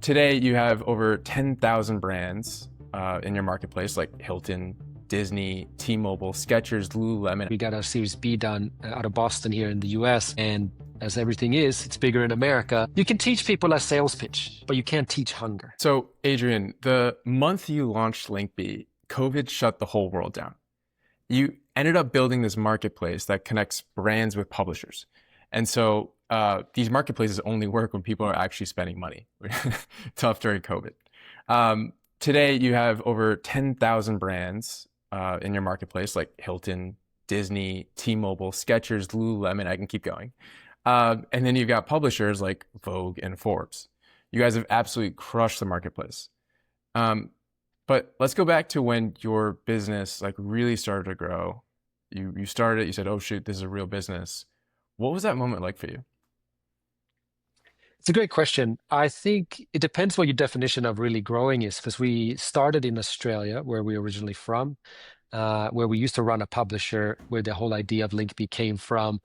Today you have over 10,000 brands in your marketplace, like Hilton, Disney, T-Mobile, Skechers, Lululemon. We got our Series B done out of Boston here in the US. And as everything is, it's bigger in America. You can teach people a sales pitch, but you can't teach hunger. So Adrian, the month you launched Linkby, COVID shut the whole world down. You ended up building this marketplace that connects brands with publishers. And so these marketplaces only work when people are actually spending money. Tough during COVID. Today you have over 10,000 brands in your marketplace, like Hilton, Disney, T-Mobile, Skechers, Lululemon, I can keep going. And then you've got publishers like Vogue and Forbes. You guys have absolutely crushed the marketplace. But let's go back to when your business really started to grow. You started it, you said, oh shoot, this is a real business. What was that moment like for you? It's a great question. I think it depends what your definition of really growing is, because we started in Australia, where we're originally from, where we used to run a publisher, where the whole idea of Linkby came from.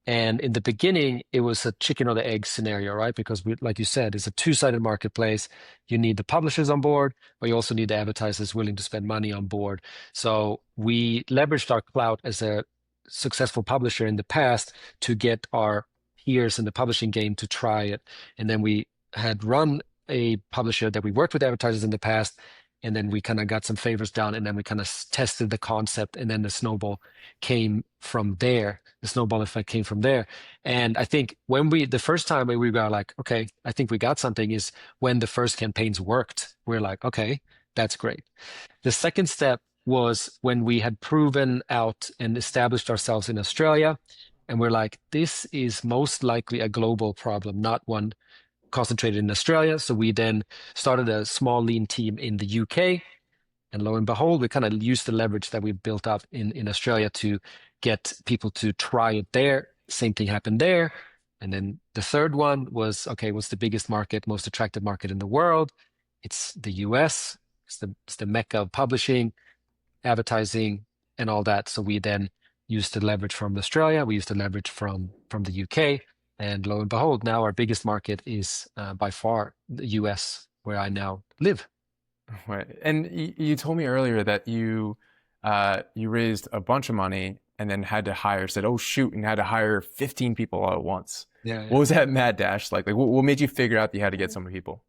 And in the beginning, it was a chicken or the egg scenario, right? Because like you said, it's a two-sided marketplace. You need the publishers on board, but you also need the advertisers willing to spend money on board. So we leveraged our clout as a successful publisher in the past to get our peers in the publishing game to try it. And then we had run a publisher that we worked with advertisers in the past, and then we kind of got some favors done, and then we kind of tested the concept, and then the snowball came from there. The snowball effect came from there. And I think the first time we were like, okay, I think we got something, is when the first campaigns worked. We're like, okay, that's great. The second step was when we had proven out and established ourselves in Australia. And we're like, this is most likely a global problem, not one concentrated in Australia. So we then started a small lean team in the UK. And lo and behold, we kind of used the leverage that we built up in Australia to get people to try it there. Same thing happened there. And then the third one was, okay, what's the biggest market, most attractive market in the world? It's the US. It's the mecca of publishing, advertising, and all that. So we then used the leverage from Australia. We used the leverage from the UK. And lo and behold, now our biggest market is by far the US, where I now live. Right. And you told me earlier that you raised a bunch of money and then said, oh shoot, and had to hire 15 people all at once. Yeah. What was that mad dash like? What made you figure out that you had to get so many people?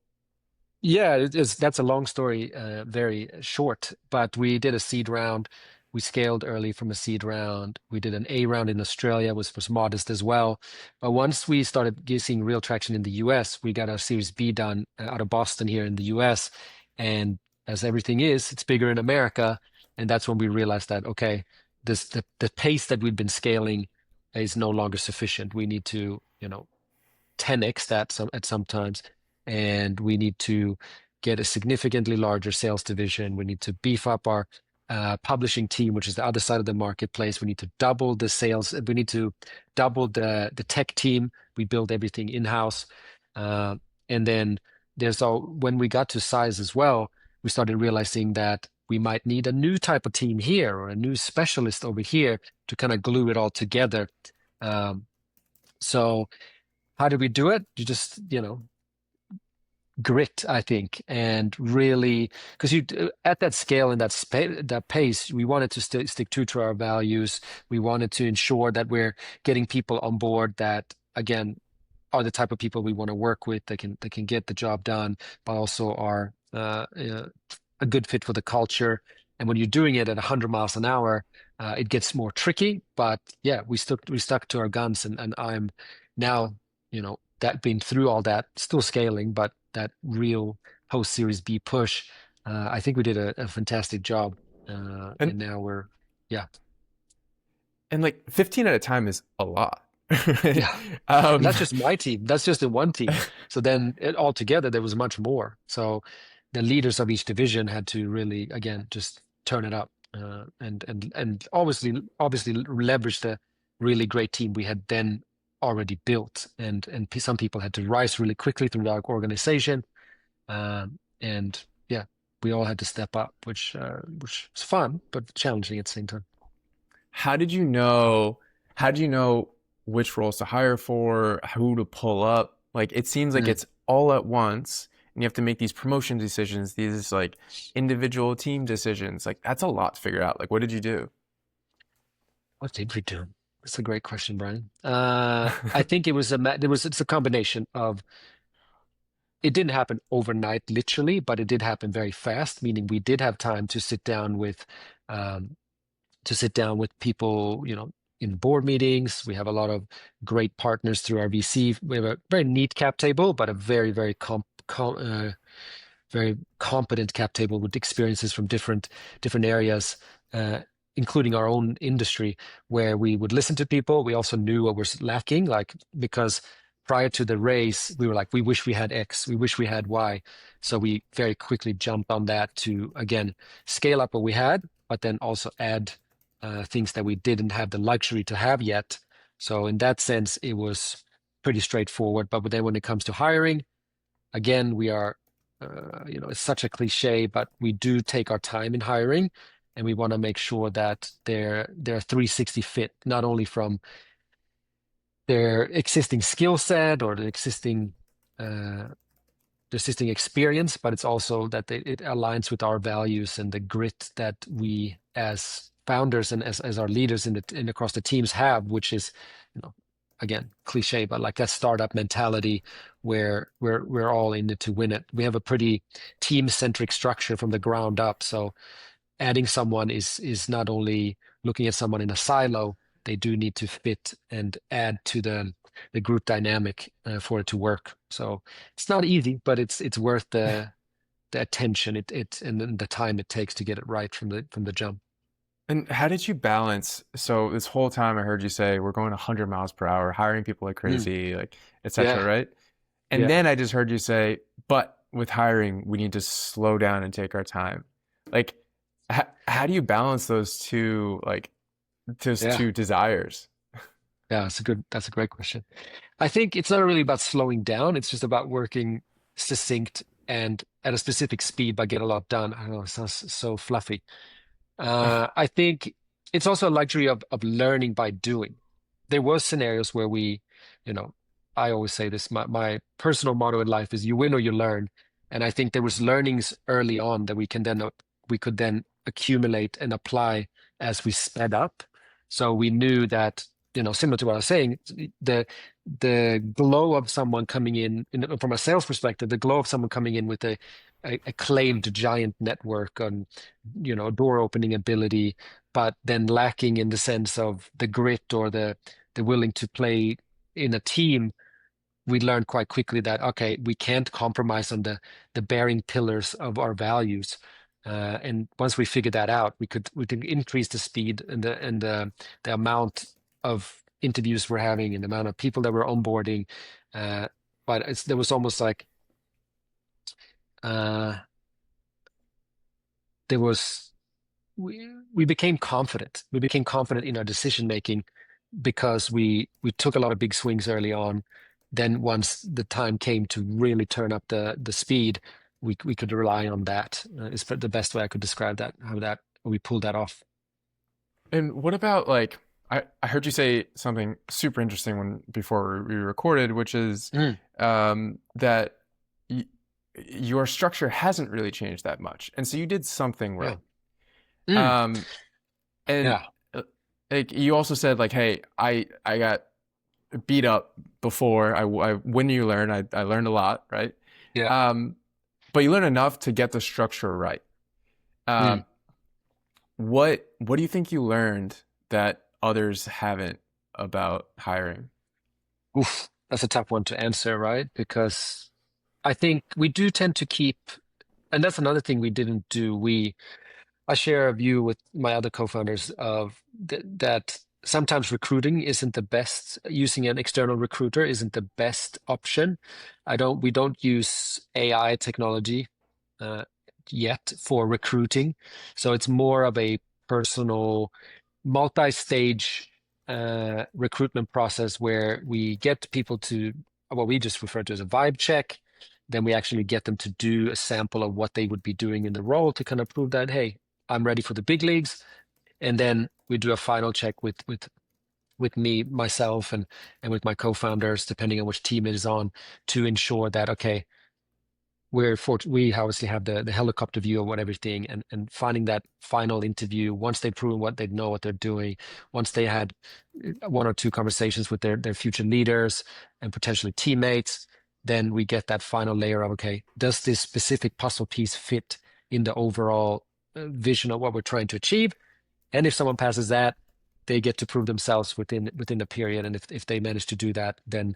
Yeah, that's a long story, very short, but we did a seed round. We scaled early from a seed round. We did an A round in Australia, was modest as well. But once we started seeing real traction in the US, we got our Series B done out of Boston here in the US. And as everything is, it's bigger in America. And that's when we realized that, okay, the pace that we've been scaling is no longer sufficient. We need to, 10x that at some times. And we need to get a significantly larger sales division. We need to beef up our publishing team, which is the other side of the marketplace. We need to double the sales. We need to double the tech team. We build everything in-house. And then when we got to size as well, we started realizing that we might need a new type of team here, or a new specialist over here, to kind of glue it all together. So how did we do it? You just, grit, I think, and really, because at that scale and that pace, we wanted to stick true to our values. We wanted to ensure that we're getting people on board that, again, are the type of people we want to work with, that can get the job done, but also are a good fit for the culture. And when you're doing it at 100 miles an hour, it gets more tricky. But yeah, we stuck to our guns, and I'm now, that being through all that, still scaling, but that real post Series B push, I think we did a fantastic job. And now yeah. And 15 at a time is a lot. Yeah. And that's just my team. That's just the one team. So then altogether, there was much more. So the leaders of each division had to really, again, just turn it up and obviously leverage the really great team we had then already built, and some people had to rise really quickly through the organization, and yeah, we all had to step up, which was fun but challenging at the same time. How did you know which roles to hire for, who to pull up? It seems like it's all at once, and you have to make these promotion decisions, these like individual team decisions. Like that's a lot to figure out. Like, what did you do? What did we do? That's a great question, Brian. I think it was it's a combination of it didn't happen overnight, literally, but it did happen very fast, meaning we did have time um, to sit down with people, in board meetings. We have a lot of great partners through our VC. We have a very neat cap table, but a very, very very competent cap table with experiences from different areas, uh, including our own industry, where we would listen to people. We also knew what was lacking, like because prior to the race, we were like, we wish we had X, we wish we had Y. So we very quickly jumped on that to again scale up what we had, but then also add things that we didn't have the luxury to have yet. So in that sense, it was pretty straightforward. But then when it comes to hiring, again, we are, it's such a cliche, but we do take our time in hiring, and we want to make sure that they're 360 fit, not only from their existing skill set or uh, the existing experience, but it's also that it aligns with our values and the grit that we as founders and as our leaders in across the teams have, which is, you know, again, cliche, but like that startup mentality where we're all in it to win it. We have a pretty team-centric structure from the ground up. So adding someone is not only looking at someone in a silo, they do need to fit and add to the group dynamic for it to work. So it's not easy, but it's worth the attention it and then the time it takes to get it right from the jump. And how did you balance? So this whole time I heard you say we're going 100 miles per hour, hiring people like Mm, crazy, like etc., yeah, right? And yeah, then I just heard you say, but with hiring, we need to slow down and take our time. Like, how do you balance those two, like, those yeah, two desires? yeah. That's a great question. I think it's not really about slowing down. It's just about working succinct and at a specific speed, but get a lot done. I don't know, it sounds so fluffy. I think it's also a luxury of learning by doing. There was scenarios where you know, I always say this, my personal motto in life is you win or you learn. And I think there was learnings early on that we could then accumulate and apply as we sped up. So we knew that, similar to what I was saying, the the glow of someone coming from a sales perspective, the glow of someone coming in with a claimed giant network on, door opening ability, but then lacking in the sense of the grit or the willing to play in a team. We learned quite quickly that okay, we can't compromise on the bearing pillars of our values. And once we figured that out, we could increase the speed and the amount of interviews we're having and the amount of people that we're onboarding. But there was almost like uh, there was we became confident. We became confident in our decision making because we took a lot of big swings early on. Then once the time came to really turn up the speed, we could rely on that. Is the best way I could describe that. How we pulled that off. And what about like I heard you say something super interesting when before we recorded, which is Mm, that y your structure hasn't really changed that much, and so you did something yeah. right. Mm, Um, and yeah. uh, like you also said, like, hey, I got beat up before. When you learn, I learned a lot, right? Yeah. Um, but you learn enough to get the structure right. Mm. Um, what do you think you learned that others haven't about hiring? Oof. That's a tough one to answer, right? Because I think we do tend to keep, and that's another thing we didn't do. I share a view with my other co-founders of that sometimes recruiting isn't the best, using an external recruiter isn't the best option. We don't use AI technology uh, yet for recruiting. So it's more of a personal, multi-stage recruitment process where we get people to what we just refer to as a vibe check. Then we actually get them to do a sample of what they would be doing in the role to kind of prove that, hey, I'm ready for the big leagues. And then we do a final check with me, myself, and with my co-founders, depending on which team it is on, to ensure that okay, we obviously have the helicopter view of what everything, and finding that final interview once they've proven what they know what they're doing, once they had one or two conversations with their future leaders and potentially teammates, then we get that final layer of, okay, does this specific puzzle piece fit in the overall vision of what we're trying to achieve? And if someone passes that, they get to prove themselves within the period. And if they manage to do that, then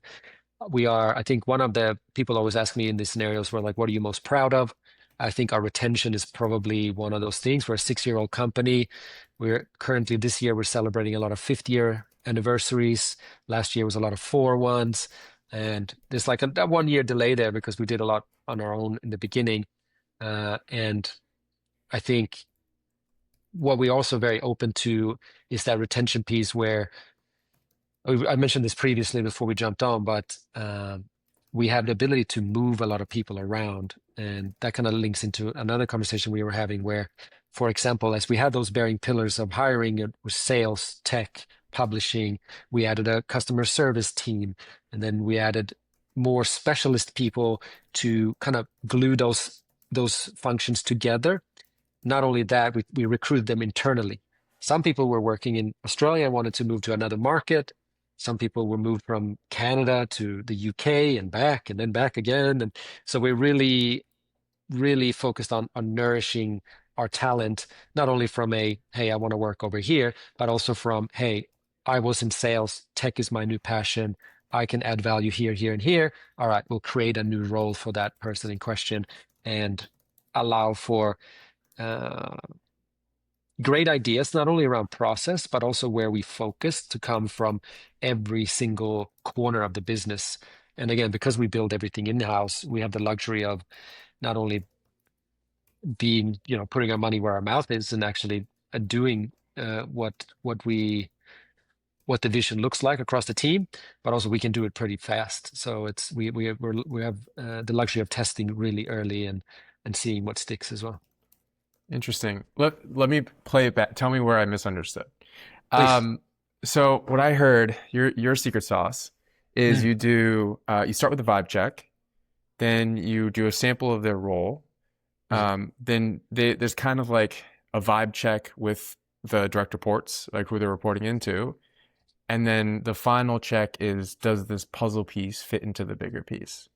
I think one of the people always ask me in these scenarios were like, what are you most proud of? I think our retention is probably one of those things. We're a 6-year-old company. We're currently, this year, we're celebrating a lot of 5th-year anniversaries. Last year was a lot of 4 1s. And there's like a 1 year delay there because we did a lot on our own in the beginning. And I think what we're also very open to is that retention piece where I mentioned this previously before we jumped on, but we have the ability to move a lot of people around. And that kind of links into another conversation we were having where, for example, as we had those bearing pillars of hiring, it was sales, tech, publishing, we added a customer service team, and then we added more specialist people to kind of glue those functions together. Not only that, we recruited them internally. Some people were working in Australia and wanted to move to another market. Some people were moved from Canada to the UK and back, and then back again. And so we're really, really focused on nourishing our talent, not only from hey, I want to work over here, but also from, hey, I was in sales, tech is my new passion. I can add value here, here, and here. All right, we'll create a new role for that person in question and allow for uh, great ideas, not only around process, but also where we focus to come from every single corner of the business. And again, because we build everything in-house, we have the luxury of not only being, putting our money where our mouth is and actually doing what the vision looks like across the team, but also we can do it pretty fast. So we have the luxury of testing really early and seeing what sticks as well. Interesting. Let me play it back. Tell me where I misunderstood. Please. So what I heard, your secret sauce is Mm. you start with a vibe check, then you do a sample of their role. Right. Then there's kind of like a vibe check with the direct reports, like who they're reporting into. And then the final check is, does this puzzle piece fit into the bigger piece?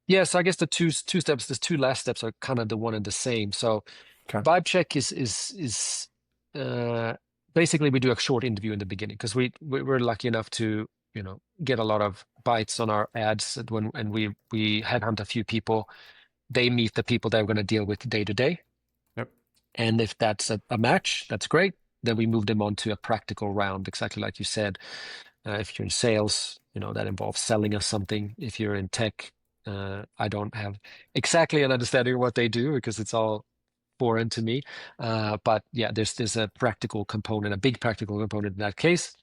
Yeah, so I guess the two steps, the two last steps are kind of the one and the same. So Okay. vibe check is uh, basically we do a short interview in the beginning because we're lucky enough to get a lot of bites on our ads and we headhunt a few people. They meet the people that we're going to deal with day to day, Yep. and if that's a match, that's great. Then we move them on to a practical round, exactly like you said. If you're in sales, that involves selling us something. If you're in tech, I don't have exactly an understanding of what they do because it's all foreign to me. But yeah, there's a practical component, a big practical component in that case.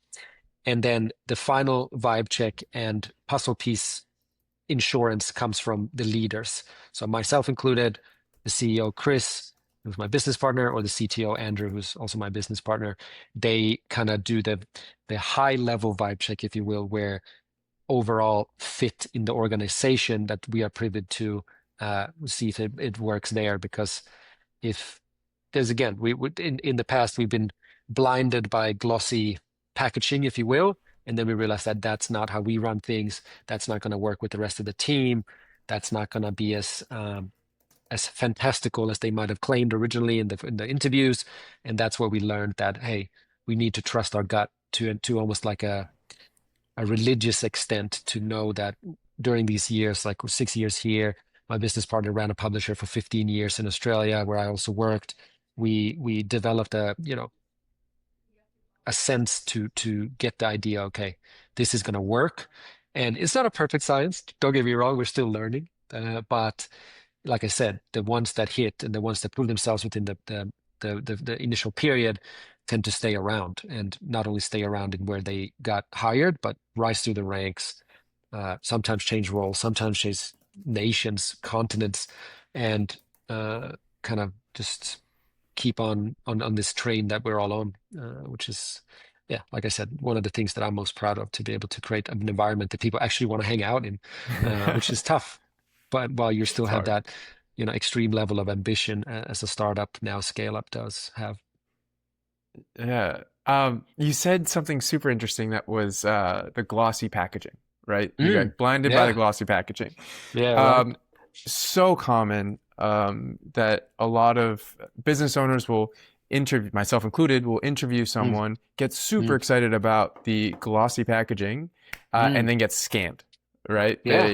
And then the final vibe check and puzzle piece insurance comes from the leaders. So myself included, the CEO, Chris, who's my business partner, or the CTO, Andrew, who's also my business partner. They kind of do the high level vibe check, if you will, where overall fit in the organization that we are privy to see if it works there. Because if there's, again, we would in the past we've been blinded by glossy packaging, if you will, and then we realized that that's not how we run things. That's not going to work with the rest of the team. That's not going to be as fantastical as they might have claimed originally in the interviews. And that's where we learned that, hey, we need to trust our gut to almost like a religious extent, to know that during these years, like 6 years here, my business partner ran a publisher for 15 years in Australia, where I also worked. We developed a sense to get the idea, okay, this is going to work. And it's not a perfect science. Don't get me wrong, we're still learning. But like I said, the ones that hit and the ones that prove themselves within the initial period tend to stay around, and not only stay around in where they got hired, but rise through the ranks, sometimes change roles, sometimes change nations, continents, and kind of just keep on this train that we're all on, which is, yeah, like I said, one of the things that I'm most proud of, to be able to create an environment that people actually want to hang out in, which is tough. but while you still It's have hard. that, extreme level of ambition as a startup now scale up does have. Yeah. You said something super interesting that was the glossy packaging, right? You Mm, got blinded by the yeah, glossy packaging. yeah, right. Um, so common that a lot of business owners will interview, myself included, will interview Mm, someone, get super mm, excited about the glossy packaging, and mm, then get scammed, right? yeah.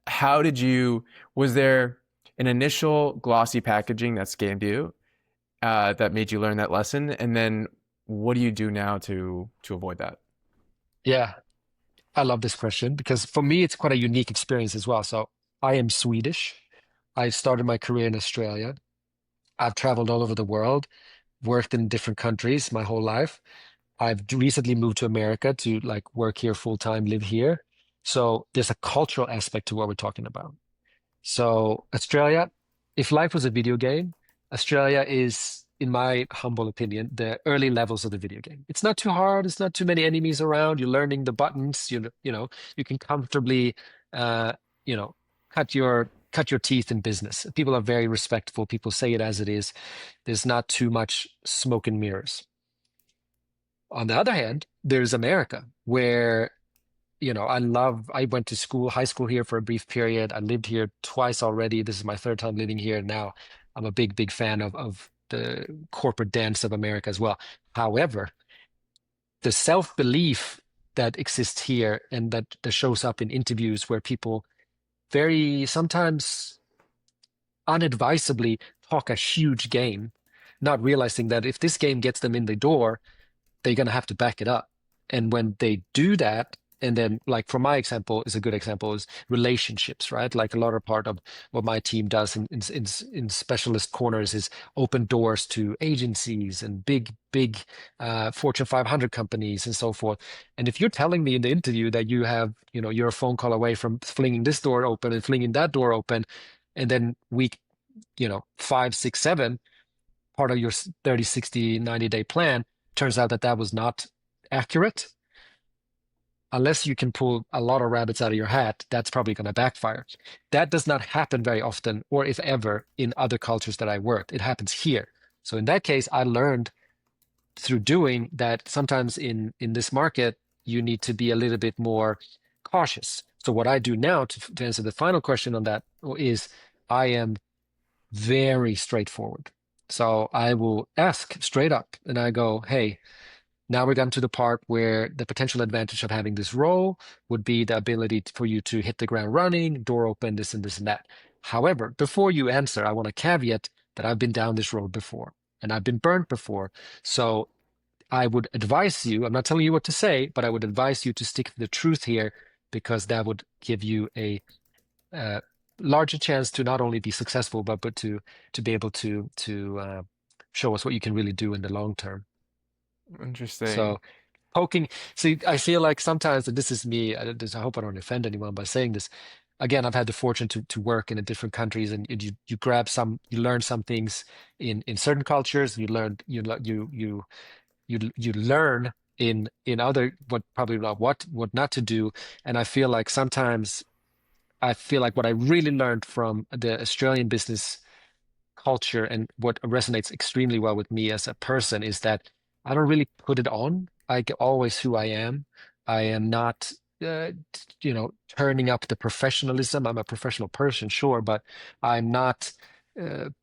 How did you, was there an initial glossy packaging that scammed you, that made you learn that lesson? And then what do you do now to avoid that? Yeah, I love this question because for me, it's quite a unique experience as well. So I am Swedish. I started my career in Australia. I've traveled all over the world, worked in different countries my whole life. I've recently moved to America to like work here full time, live here. So there's a cultural aspect to what we're talking about. So Australia, if life was a video game, Australia is, in my humble opinion, the early levels of the video game. It's not too hard. It's not too many enemies around. You're learning the buttons. You can comfortably, uh, you know, cut your teeth in business. People are very respectful. People say it as it is. There's not too much smoke and mirrors. On the other hand, there's America, where I went to school, high school here for a brief period. I lived here twice already. This is my third time living here. Now I'm a big, big fan of the corporate dance of America as well. However, the self-belief that exists here and that shows up in interviews where people very sometimes unadvisably talk a huge game, not realizing that if this game gets them in the door, they're going to have to back it up. And when they do that, and then like for my example is a good example is relationships, right? Like a lot of part of what my team does in specialist corners is open doors to agencies and big Fortune 500 companies and so forth. And if you're telling me in the interview that you're a phone call away from flinging this door open and flinging that door open, and then week, 5, 6, 7, part of your 30, 60, 90-day plan turns out that that was not accurate, unless you can pull a lot of rabbits out of your hat, that's probably going to backfire. That does not happen very often, or if ever, in other cultures that I worked. It happens here. So in that case, I learned through doing that sometimes in this market, you need to be a little bit more cautious. So what I do now to answer the final question on that is I am very straightforward. So I will ask straight up and I go, hey, now we're gotten to the part where the potential advantage of having this role would be the ability for you to hit the ground running, door open, this and this and that. However, before you answer, I want to caveat that I've been down this road before and I've been burnt before. So I would advise you, I'm not telling you what to say, but I would advise you to stick to the truth here because that would give you a uh, larger chance to not only be successful, but to be able to show us what you can really do in the long term. Interesting. So poking. See, I feel like sometimes, and this is me, I hope I don't offend anyone by saying this. Again, I've had the fortune to work in different countries, and you learn some things in certain cultures, and you learn in other what probably not what not to do. And I feel like what I really learned from the Australian business culture and what resonates extremely well with me as a person is that I don't really put it on. I get always who I am. I am not, turning up the professionalism. I'm a professional person, sure, but I'm not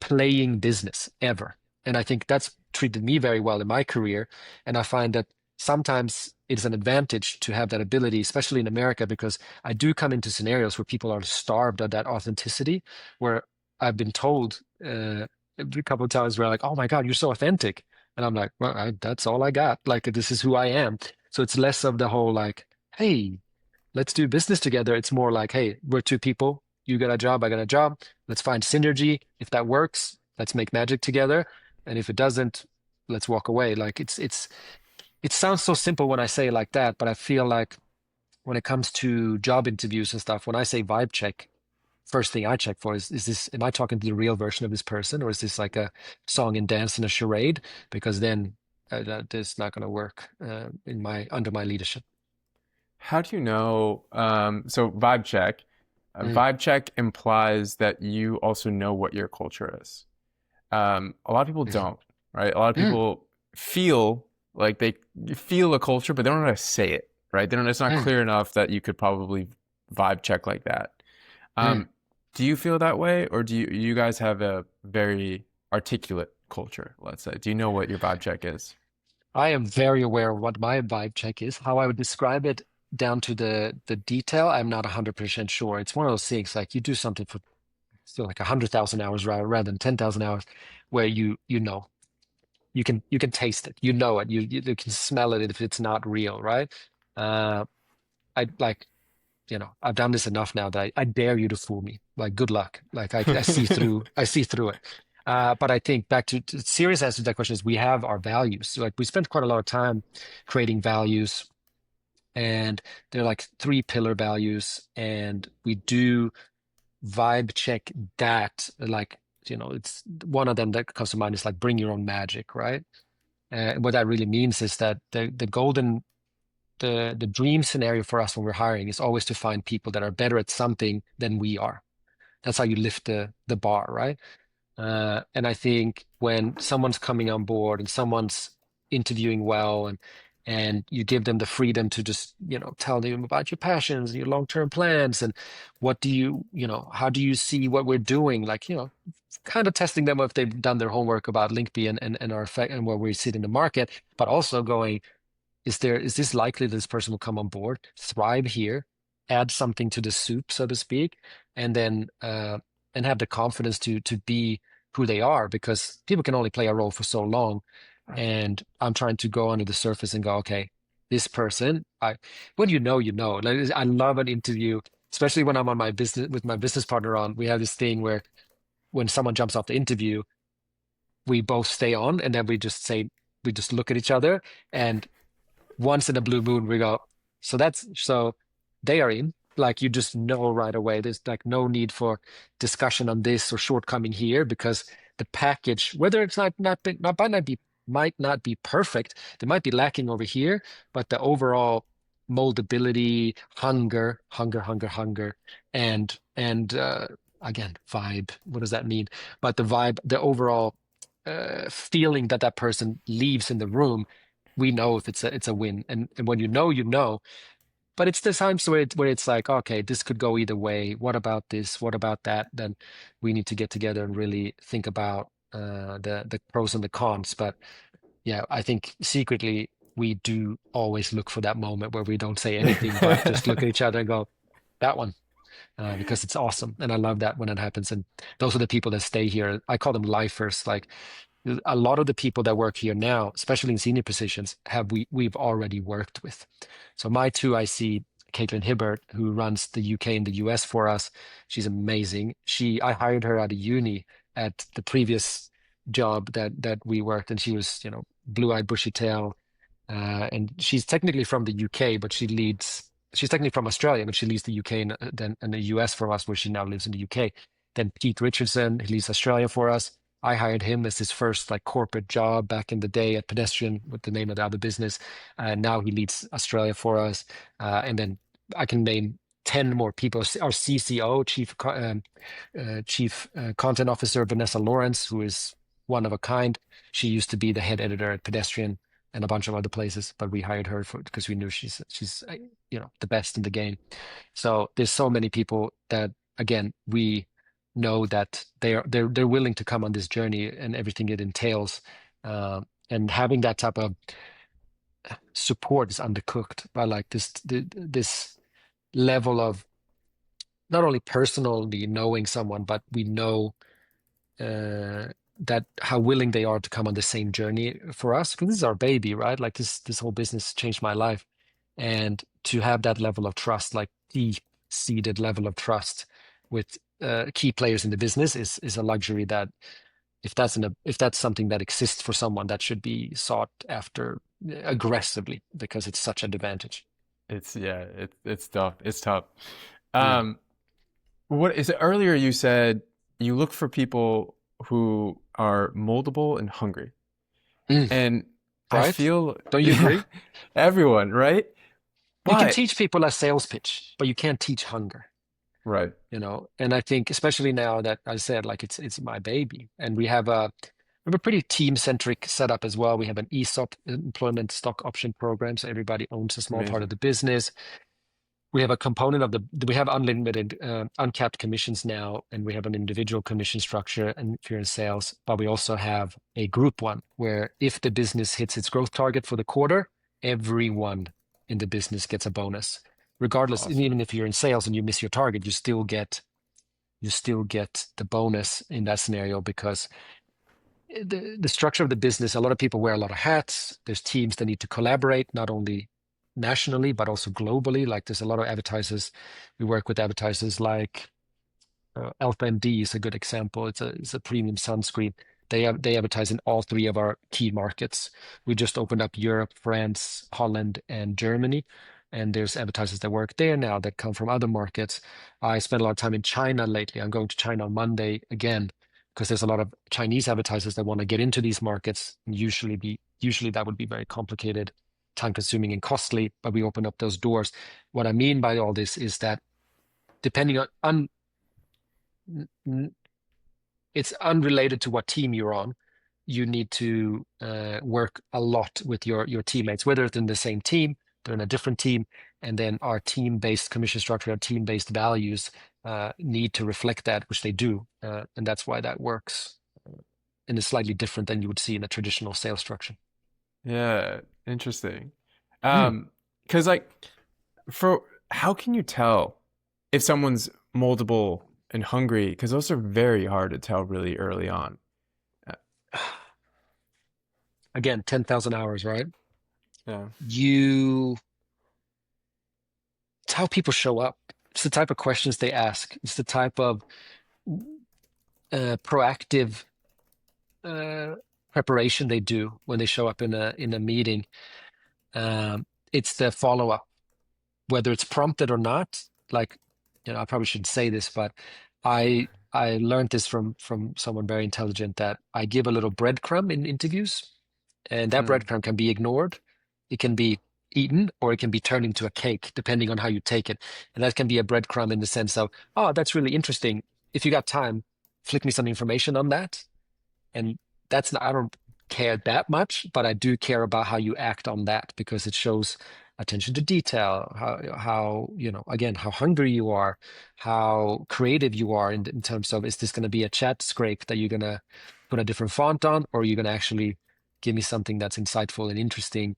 playing business ever. And I think that's treated me very well in my career. And I find that sometimes it's an advantage to have that ability, especially in America, because I do come into scenarios where people are starved of that authenticity, where I've been told a couple of times where like, "Oh my God, you're so authentic," and I'm like, "Well, that's all I got. Like, this is who I am." So it's less of the whole like, "Hey, let's do business together." It's more like, "Hey, we're two people. You got a job, I got a job. Let's find synergy. If that works, let's make magic together. And if it doesn't, let's walk away." Like it sounds so simple when I say it like that, but I feel like when it comes to job interviews and stuff, when I say vibe check, first thing I check for is this, am I talking to the real version of this person, or is this like a song and dance and a charade? Because then that's not going to work under my leadership. How do you know? So vibe check. A mm, vibe check implies that you also know what your culture is. A lot of people mhm, don't, right? A lot of mm, people feel like they feel a culture, but they don't know how to say it, right? They don't, it's not mm, clear enough that you could probably vibe check like that. mm. Um, do you feel that way, or do you guys have a very articulate culture, let's say? Do you know what your vibe check is? I am very aware of what my vibe check is. How I would describe it down to the detail, I'm not 100% sure. It's one of those things like you do something for still like 100,000 hours rather than 10,000 hours, where you know you can taste it, you know it, you can smell it if it's not real, right? Uh, I like I've done this enough now that I dare you to fool me. Like, good luck. Like, I see through it. But I think back to serious answer to that question is we have our values. So, like, we spent quite a lot of time creating values, and they're like three pillar values, and we do vibe check that. Like, it's one of them that comes to mind is like bring your own magic, right? What that really means is that the dream scenario for us when we're hiring is always to find people that are better at something than we are. That's how you lift the bar, right? And I think when someone's coming on board and someone's interviewing well, and you give them the freedom to just, tell them about your passions, your long-term plans, and what do how do you see what we're doing? Like, kind of testing them if they've done their homework about Linkby and our effect and where we sit in the market, but also going, is this likely this person will come on board, thrive here, add something to the soup, so to speak, and then and have the confidence to be who they are, because people can only play a role for so long. And I'm trying to go under the surface and go, okay, this person, when you know. Like, I love an interview, especially when I'm on my business with my business partner on. We have this thing where when someone jumps off the interview, we both stay on, and then we just look at each other, and once in a blue moon we go, so they are in. Like, you just know right away. There's like no need for discussion on this or shortcoming here, because the package, whether it's might not be perfect, they might be lacking over here, but the overall moldability, hunger, and again, vibe. What does that mean? But the vibe, the overall feeling that that person leaves in the room, we know if it's a win. And when you know. But it's the times where it's like, okay, this could go either way. What about this? What about that? Then we need to get together and really think about the pros and the cons. But yeah, I think secretly we do always look for that moment where we don't say anything, but just look at each other and go, that one. Because it's awesome, and I love that when it happens. And those are the people that stay here. I call them lifers. Like, a lot of the people that work here now, especially in senior positions, we've already worked with. So my two, I see Caitlin Hibbert, who runs the UK and the US for us. She's amazing. I hired her out of uni at the previous job that we worked, and she was, blue-eyed, bushy tail, and she's technically from the UK, but she leads. She's technically from Australia, but she leads the UK and the US for us, where she now lives in the UK. Then Pete Richardson, he leads Australia for us. I hired him as his first like corporate job back in the day at Pedestrian, with the name of the other business. Now he leads Australia for us. And then I can name 10 more people. Our CCO, Chief Content Officer, Vanessa Lawrence, who is one of a kind. She used to be the head editor at Pedestrian and a bunch of other places, but we hired her because we knew she's the best in the game. So there's so many people that, again, we know that they're willing to come on this journey and everything it entails. And having that type of support is undercooked by like this level of not only personally knowing someone, but we know that how willing they are to come on the same journey for us, because this is our baby, right? Like, this whole business changed my life, and to have that level of trust, like deep-seated level of trust with key players in the business, is a luxury that, if that's something that exists for someone, that should be sought after aggressively, because it's such an advantage. It's tough. It's tough. Mm. Um, what is it? Earlier you said you look for people who are moldable and hungry. Mm. And I Right? feel, Don't you yeah, agree? everyone, right? You can But teach people a sales pitch, but you can't teach hunger. Right. And I think especially now that I said like it's my baby, and we have a pretty team-centric setup as well. We have an ESOP, employment stock option program, so everybody owns a small part of Amazing. the business. We have a component of we have unlimited, uncapped commissions now, and we have an individual commission structure and if you're in sales, but we also have a group one where if the business hits its growth target for the quarter, everyone in the business gets a bonus. Regardless, and Awesome. even if you're in sales and you miss your target, you still get the bonus in that scenario because the structure of the business, a lot of people wear a lot of hats. There's teams that need to collaborate, not only nationally, but also globally. Like there's a lot of advertisers. We work with advertisers like Alpha MD is a good example. It's a premium sunscreen. They advertise in all three of our key markets. We just opened up Europe, France, Holland, and Germany. And there's advertisers that work there now that come from other markets. I spent a lot of time in China lately. I'm going to China on Monday again because there's a lot of Chinese advertisers that want to get into these markets. And usually that would be very complicated, time consuming and costly, but we open up those doors. What I mean by all this is that depending on it's unrelated to what team you're on. You need to work a lot with your teammates, whether it's in the same team, they're in a different team, and then our team-based commission structure, our team-based values need to reflect that, which they do, and that's why that works and is slightly different than you would see in a traditional sales structure. Yeah. Interesting. Hmm. Because like for how can you tell if someone's moldable and hungry? Because those are very hard to tell really early on. Uh, Again, 10,000 hours, right? Yeah. You It's how people show up. It's the type of questions they ask. It's the type of proactive uh, preparation they do when they show up in a meeting. It's the follow up, whether it's prompted or not. Like, I probably shouldn't say this, but I learned this from someone very intelligent that I give a little breadcrumb in interviews, and that Mm. breadcrumb can be ignored. It can be eaten, or it can be turned into a cake, depending on how you take it. And that can be a breadcrumb in the sense of, oh, that's really interesting. If you got time, flick me some information on that. And that's not, I don't care that much, but I do care about how you act on that because it shows attention to detail, how again, how hungry you are, how creative you are in terms of, is this going to be a chat scrape that you're going to put a different font on, or are you going to actually give me something that's insightful and interesting?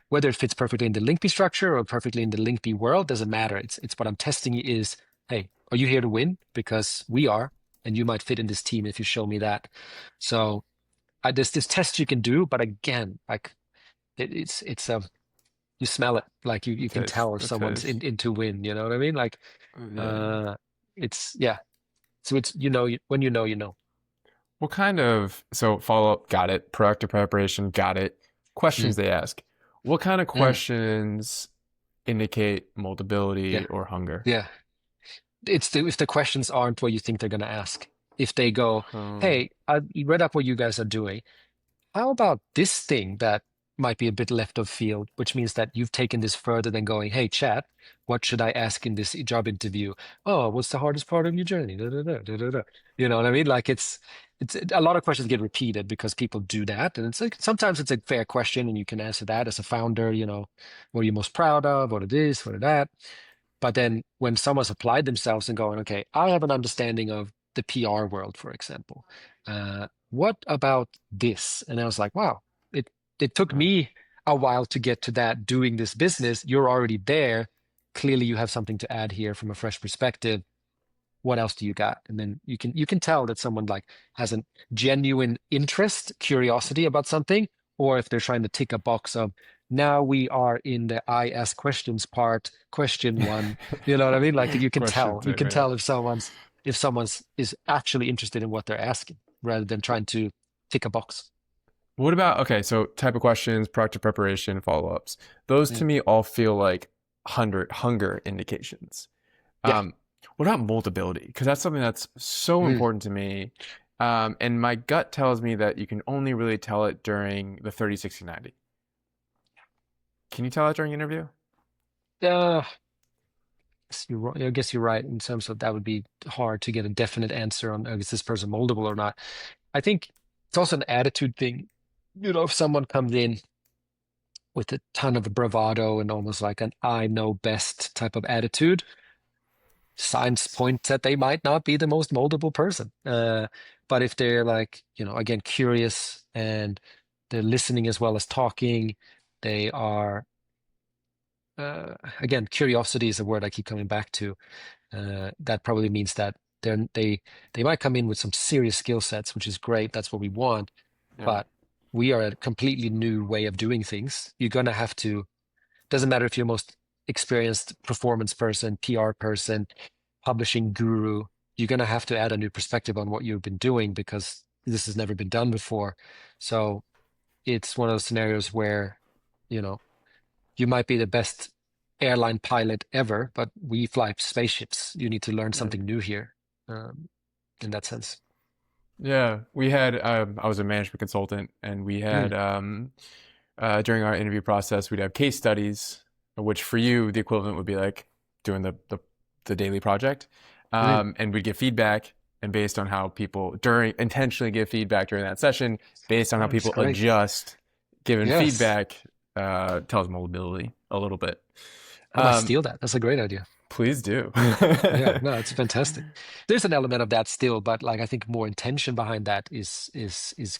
Whether it fits perfectly in the Linkby structure or perfectly in the Linkby world doesn't matter. It's what I'm testing is, hey, are you here to win? Because we are, and you might fit in this team if you show me that. So there's this test you can do, but again, like it's a you smell it, like you can Taste. tell if The someone's taste. in to win. You know what I mean? Like Yeah. uh, it's yeah. So it's when you know. What kind of, so follow up, got it. Proactive preparation, got it. Mm, Questions they ask. What kind of mm, questions indicate moldability yeah, or hunger? yeah. If the questions aren't what you think they're going to ask. If they go, Um, hey, I read up what you guys are doing. How about this thing that might be a bit left of field, which means that you've taken this further than going, hey, chat, what should I ask in this job interview? Oh, what's the hardest part of your journey? Da, da, da, da, da, da. You know what I mean? Like it's a lot of questions get repeated because people do that. And it's like sometimes it's a fair question and you can answer that as a founder, what are you most proud of? What it is, what it that. But then when someone's applied themselves and going, okay, I have an understanding of the PR world, for example. What about this? And I was like, wow, it took uh, me a while to get to that doing this business. You're already there. Clearly you have something to add here from a fresh perspective. What else do you got? And then you can tell that someone like has a genuine interest, curiosity about something, or if they're trying to tick a box of now we are in the I ask questions part, question one. You know what I mean? Like you can question tell. You two, can yeah. tell if someone's is actually interested in what they're asking rather than trying to tick a box. What about, okay, so type of questions, proactive preparation, follow-ups. Those to Mm. me all feel like hunger indications. Yeah. Um, what about moldability? Because that's something that's so Mm. important to me. And my gut tells me that you can only really tell it during the 30, 60, 90. Can you tell that during interview? Uh, I guess you're right in terms of that would be hard to get a definite answer on, is this person moldable or not? I think it's also an attitude thing. If someone comes in with a ton of bravado and almost like an I know best type of attitude, signs point that they might not be the most moldable person. But if they're like, again, curious and they're listening as well as talking, they are, again, curiosity is a word I keep coming back to. That probably means that they might come in with some serious skill sets, which is great. That's what we want. Yeah. But we are a completely new way of doing things. You're gonna have to, doesn't matter if you're most experienced performance person, PR person, publishing guru, you're gonna have to add a new perspective on what you've been doing because this has never been done before. So it's one of those scenarios where, you know, you might be the best airline pilot ever, but we fly spaceships. You need to learn Yeah. something new here, in that sense. Yeah, we had I was a management consultant, and we Mm, had during our interview process, we'd have case studies, which for you the equivalent would be like doing the daily project, mm. and we'd get feedback, and based on how people during intentionally give feedback during that session, based on how That's people great. adjust given Yes. feedback, tells moldability a little bit. I might Um, steal that. That's a great idea. please do. Yeah, no, it's fantastic. There's an element of that still, but like I think more intention behind that is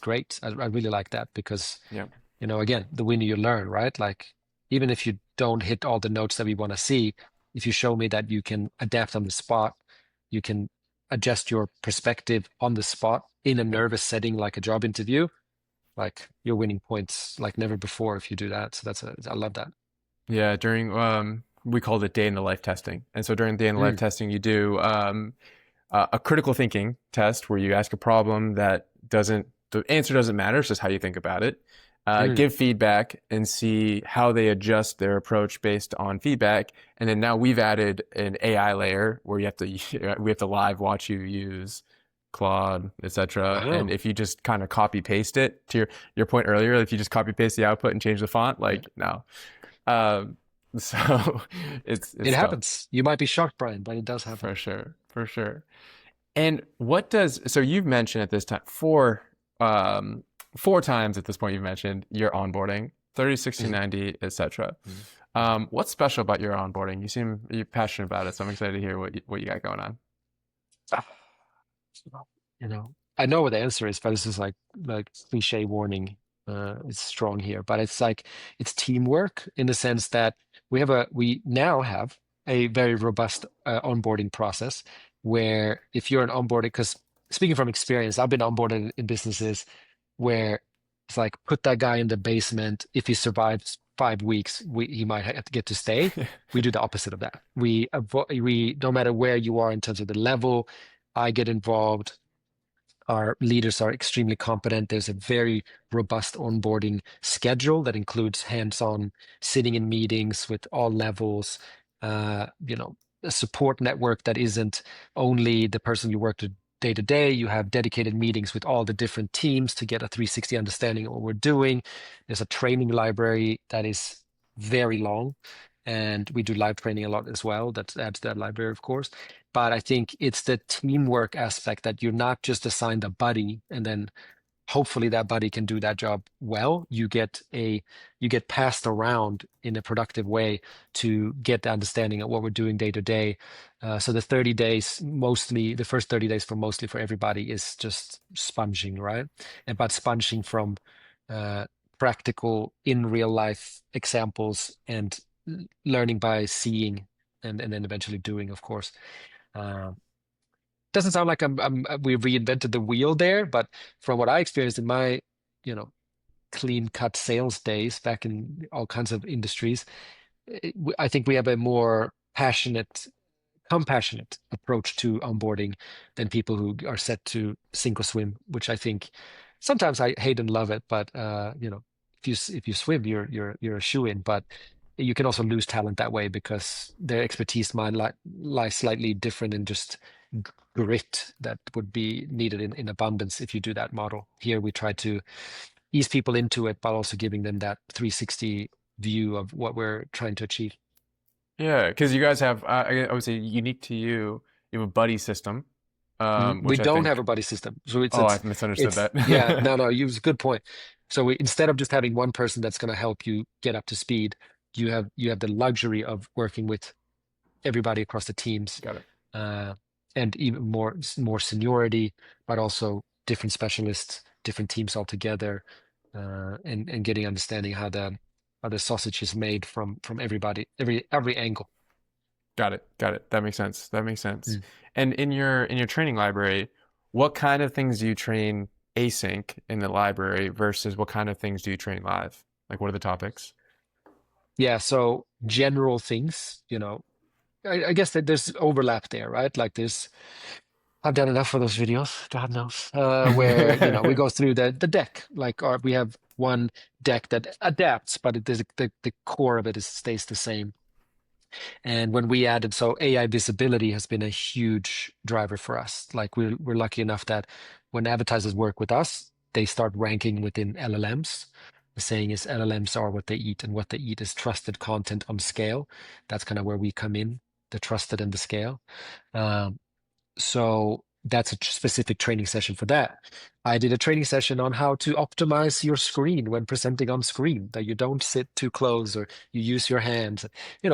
great. I really like that because Yeah. again, the winner you learn, right? Like even if you don't hit all the notes that we want to see, if you show me that you can adapt on the spot, you can adjust your perspective on the spot in a Yep. nervous setting like a job interview, like you're winning points like never before if you do that. So I love that. Yeah, during we called it day in the life testing. And so during day in the life Mm, testing, you do a critical thinking test where you ask a problem that doesn't the answer doesn't matter, it's just how you think about it. mm. Give feedback and see how they adjust their approach based on feedback. And then now we've added an AI layer where you have to we have to live watch you use Claude, etc. And Oh, if you just kind of copy paste it to your point earlier, if you just copy paste the output and change the font, yeah. like no. Um, so It it's tough happens. You might be shocked, Brian, but it does happen. for sure, for sure. And what does so you've mentioned at this time four times at this point you've mentioned your onboarding 30, 60, Mhm, 90, etc. mhm, mhm. What's special about your onboarding? You seem you're passionate about it, so I'm excited to hear what you got going on. Ah, I know what the answer is, but this is like cliche warning. It's strong here, but it's like it's teamwork in the sense that we now have a very robust onboarding process where if you're an onboarding, because speaking from experience, I've been onboarded in businesses where it's like put that guy in the basement. If he survives 5 weeks, he might have to get to stay. We do the opposite of that. We no matter where you are in terms of the level, I get involved. Our leaders are extremely competent. There's a very robust onboarding schedule that includes hands-on sitting in meetings with all levels, a support network that isn't only the person you work day to day. You have dedicated meetings with all the different teams to get a 360 understanding of what we're doing. There's a training library that is very long, and we do live training a lot as well. That adds to that library, of course. But I think it's the teamwork aspect that you're not just assigned a buddy and then hopefully that buddy can do that job well. You get passed around in a productive way to get the understanding of what we're doing day to day. So the 30 days, mostly the first 30 days mostly for everybody is just sponging, right? And but sponging from uh, practical in real life examples and learning by seeing and then eventually doing, of course. Uh, doesn't sound like we reinvented the wheel there, but from what I experienced in my, you know, clean cut sales days back in all kinds of industries, I think we have a more compassionate approach to onboarding than people who are set to sink or swim, which I think sometimes I hate and love it, but if you swim, you're a shoe-in, but you can also lose talent that way because their expertise might lie slightly different in just grit that would be needed in abundance if you do that model. Here we try to ease people into it, but also giving them that 360 view of what we're trying to achieve. Yeah, because you guys have, I would say, unique to you, you have a buddy system, We which I don't have a think, buddy system. So oh, I've misunderstood it's yeah, that. no, no, you was a good point. So we, instead of just having one person that's going to help you get up to speed, you have the luxury of working with everybody across the teams, Got it. uh, and even more seniority, but also different specialists, different teams altogether, and getting understanding how the sausage is made from everybody, every angle. Got it. Got it. That makes sense. That makes sense. Mm. And in your training library, what kind of things do you train async in the library versus what kind of things do you train live? Like, what are the topics? Yeah, so general things, I guess that there's overlap there, right? Like this, I've done enough of those videos, God knows, where we go through the deck. Like, or we have one deck that adapts, but the core of it stays the same. And when we added, so AI visibility has been a huge driver for us. Like we're lucky enough that when advertisers work with us, they start ranking within LLMs. The saying is LLMs are what they eat, and what they eat is trusted content on scale. That's kind of where we come in, the trusted and the scale. Um, so that's a specific training session for that. I did a training session on how to optimize your screen when presenting on screen, that you don't sit too close or you use your hands,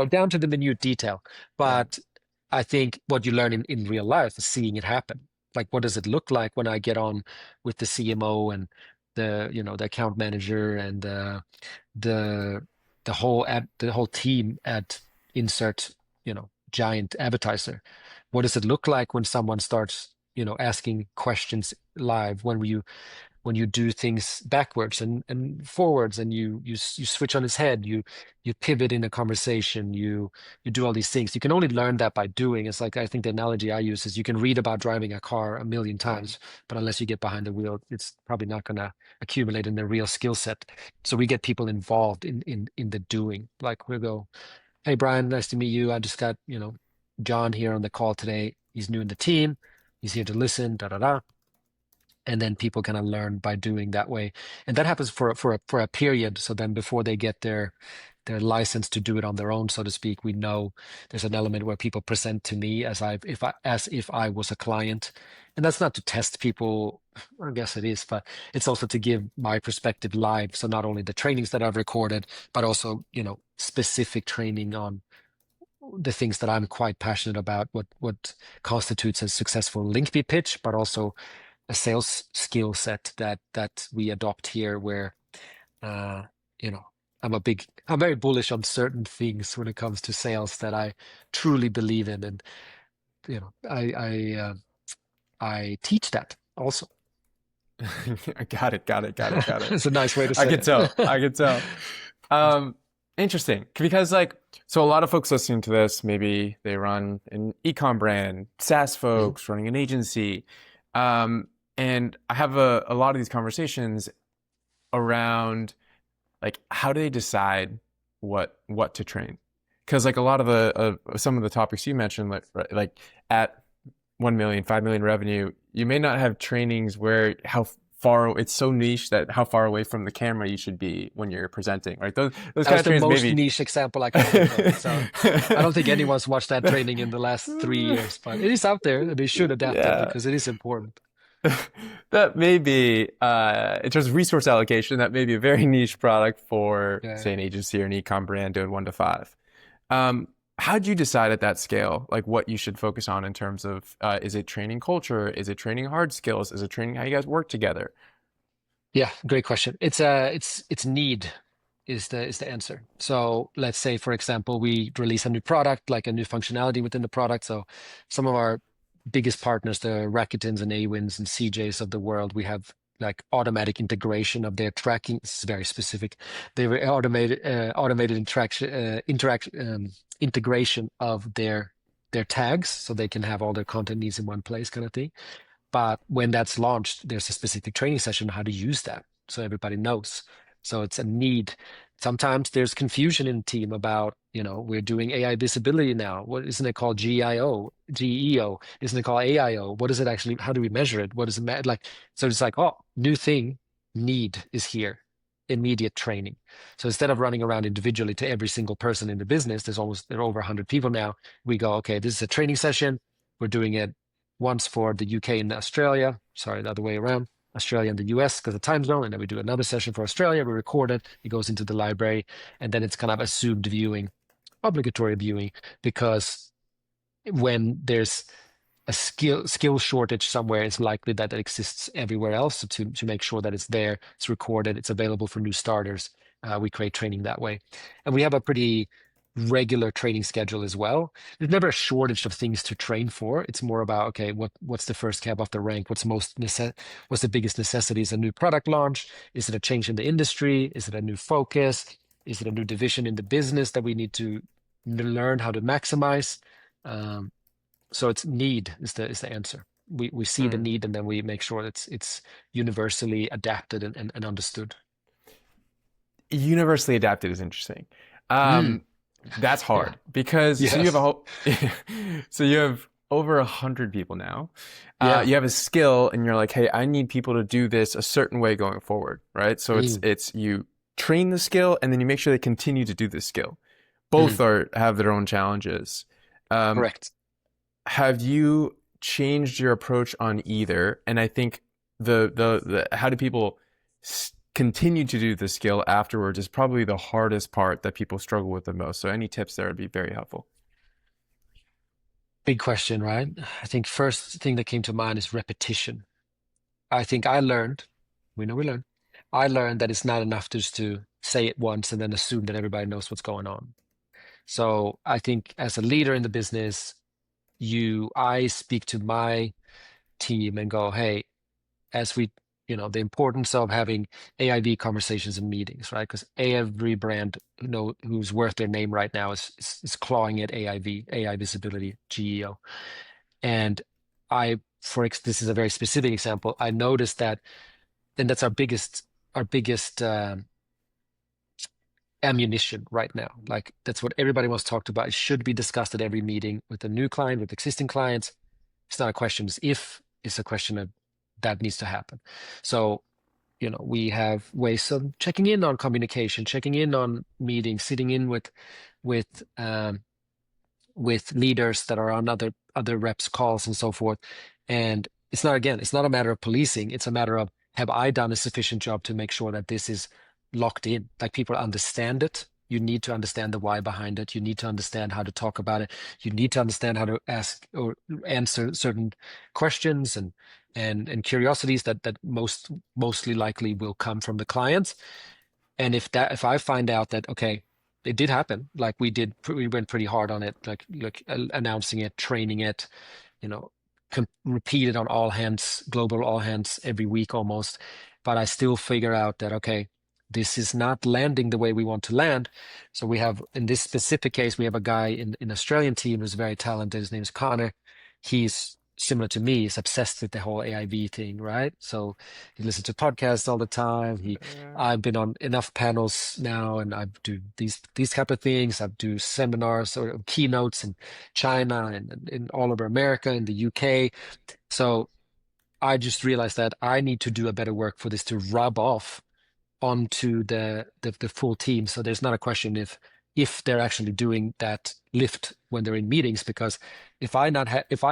down to the minute detail. Right. But I think what you learn in real life is seeing it happen. Like, what does it look like when I get on with the CMO and the account manager and the the whole team at insert, giant advertiser? What does it look like when someone starts, asking questions live, when you do things backwards and forwards, and you switch on his head, you pivot in a conversation, you do all these things. You can only learn that by doing. It's like, I think the analogy I use is, you can read about driving a car a million times, but unless you get behind the wheel, it's probably not going to accumulate in the real skill set. So we get people involved in the doing. Like, we'll go, hey Brian, nice to meet you. I just got, John here on the call today. He's new in the team. He's here to listen, da da da. And then people kind of learn by doing that way. And that happens for a period. So then before they get their license to do it on their own, so to speak, we know there's an element where people present to me as if I was a client. And that's not to test people, I guess it is, but it's also to give my perspective live. So not only the trainings that I've recorded, but also, specific training on the things that I'm quite passionate about, what constitutes a successful Linkby pitch, but also a sales skill set that we adopt here, where uh, you know, I'm very bullish on certain things when it comes to sales that I truly believe in, and I teach that also. Got it. Got it. Got it. Got it. It's a nice way to I say could tell. it. I could tell. Um, Interesting. Because like, so a lot of folks listening to this, maybe they run an ecom brand, SaaS Mhm. folks running an agency. Um, and I have a lot of these conversations around like, how do they decide what to train? Because like a lot of the some of the topics you mentioned, like like at 1 million, 5 million revenue, you may not have trainings where how far it's so niche that how far away from the camera you should be when you're presenting, right? Those That kind was of the trainings most maybe. niche example I could think of. So I don't think anyone's watched that training in the last 3 years, but it is out there, and they should adapt it Yeah. because it is important. That may be, in terms of resource allocation, that may be a very niche product for, Yeah. say, an agency or an e-com brand doing 1 to 5. Um, how do you decide at that scale, like what you should focus on in terms of, is it training culture? Is it training hard skills? Is it training how you guys work together? Yeah, great question. It's need is the answer. So let's say, for example, we release a new product, like a new functionality within the product. So some of our biggest partners, the Rakutens and Awins and CJs of the world, we have like automatic integration of their tracking. This is very specific. They were automated integration of their tags, so they can have all their content needs in one place, kind of thing. But when that's launched, there's a specific training session on how to use that, so everybody knows. So it's a need. Sometimes there's confusion in the team about, we're doing AI visibility now. What isn't it called? GIO, GEO? Isn't it called AIO? What is it actually? How do we measure it? What is it like? So it's like, oh, new thing, need is here. immediate training. So instead of running around individually to every single person in the business, there are over 100 people now. We go, okay, this is a training session. We're doing it once for the UK and Australia. Sorry, the other way around. Australia and the US because of time zone, and then we do another session for Australia. We record it. It goes into the library, and then it's kind of assumed viewing, obligatory viewing, because when there's a skill shortage somewhere, it's likely that it exists everywhere else. So to make sure that it's there, it's recorded, it's available for new starters. We create training that way, and we have a pretty regular training schedule as well. There's never a shortage of things to train for. It's more about, okay, what's the first cab off the rank? What's the biggest necessity? Is a new product launch? Is it a change in the industry? Is it a new focus? Is it a new division in the business that we need to learn how to maximize? So it's need is the answer. We see the Mm. need, and then we make sure it's universally adapted and understood. Universally adapted is interesting. Mm, That's yeah. hard because so you have a Yes. whole so you have over 100 people now. Yeah. You have a skill and you're like, hey, I need people to do this a certain way going forward, right? So it's Mm, it's you train the skill and then you make sure they continue to do the skill. mm, Both are have their own challenges. Um, correct. have you changed your approach on either? And I think the how do people continue to do the skill afterwards is probably the hardest part that people struggle with the most. So any tips there would be very helpful. Big question, right? I think first thing that came to mind is repetition. I think I learned, we know we learned, I learned that it's not enough just to say it once and then assume that everybody knows what's going on. So I think as a leader in the business, I speak to my team and go, hey, as we, the importance of having AIV conversations and meetings, right? Because every brand who's worth their name right now is clawing at AIV, AI visibility, GEO. And this is a very specific example. I noticed that, and that's our biggest ammunition right now. Like that's what everybody wants to talk about. It should be discussed at every meeting with a new client, with existing clients. It's not a question of if, it's a question of that needs to happen. So, we have ways of checking in on communication, checking in on meetings, sitting in with um, with leaders that are on other reps calls and so forth. And it's not a matter of policing. It's a matter of, have I done a sufficient job to make sure that this is locked in, like people understand it. You need to understand the why behind it. You need to understand how to talk about it. You need to understand how to ask or answer certain questions and curiosities that mostly likely will come from the clients. And if I find out that, okay, it did happen, like we went pretty hard on it, like announcing it, training it, you know, repeated on all hands, global all hands every week almost. But I still figure out that, okay, this is not landing the way we want to land. So we have, in this specific case, we have a guy in Australian team who's very talented. His name is Connor. He's similar to me. He's obsessed with the whole AIV thing, right? So he listens to podcasts all the time. I've been on enough panels now, and I do these type of things. I do seminars or keynotes in China and in all over America, in the UK. So I just realized that I need to do a better work for this to rub off onto the full team. So there's not a question if they're actually doing that lift when they're in meetings, because if I